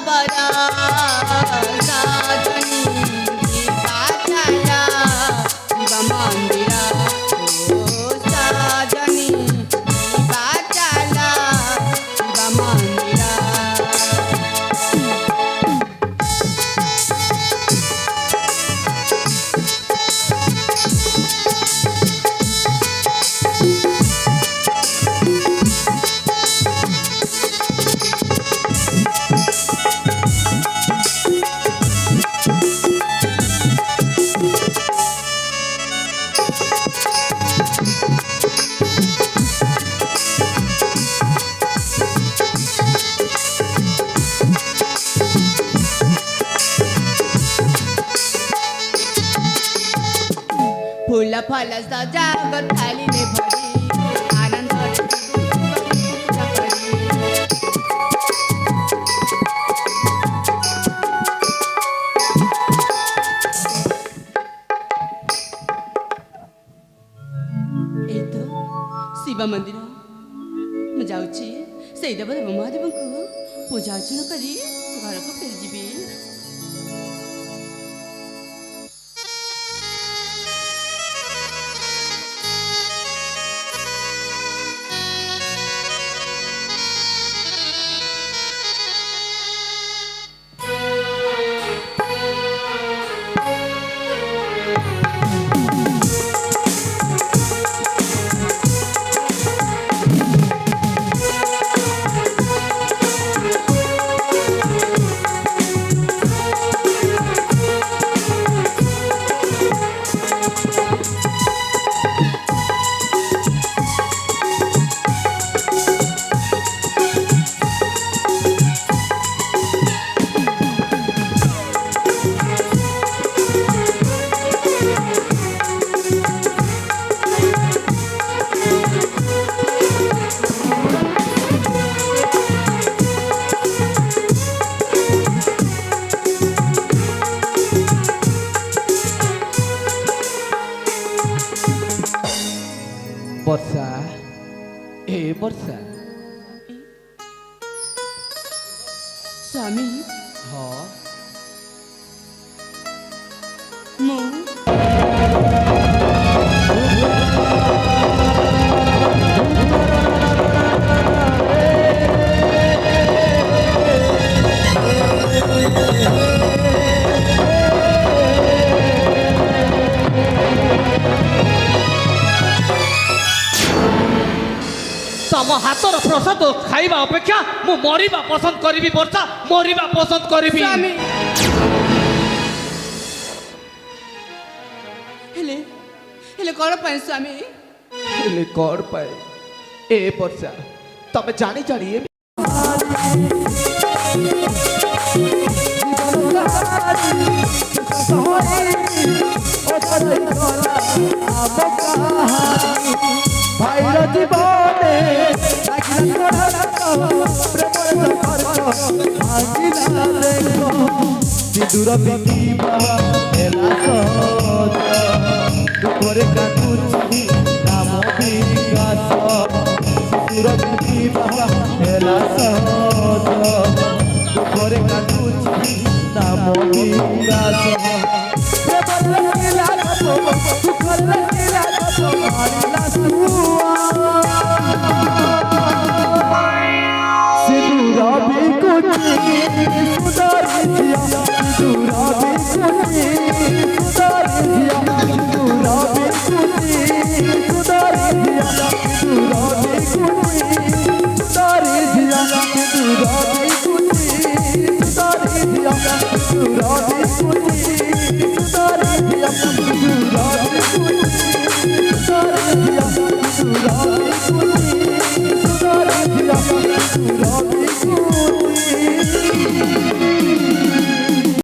बरा साजनी बाचाला शिव मंदिरा ओ साजनी बाचाला शिव मंदिरा फूल फल सजावट थालीने भरी आनंद शिव मंदिर मु जाऊँगी से देवदेव महादेव को पूजा अर्चना करी घर को फेर जीवी वर्षा ए वर्षा स्वामी हाँ मु तम हाथर प्रसाद खाइबा अपेक्षा मु मरिबा पसंद करिबी वर्षा मरिबा पसंद करिबी स्वामी हेले हेले कौन पाए स्वामी हेले कर पाए ए वर्षा तमे जानी जानी ए भाईर जीवने सिंदूर बिकिबा हेला सज दुखरे काटुछि नाम विकास सिंदूर बिकिबा हेला सज दुखरे काटुछि नाम विकास प्रेम लगिला दुख लगिला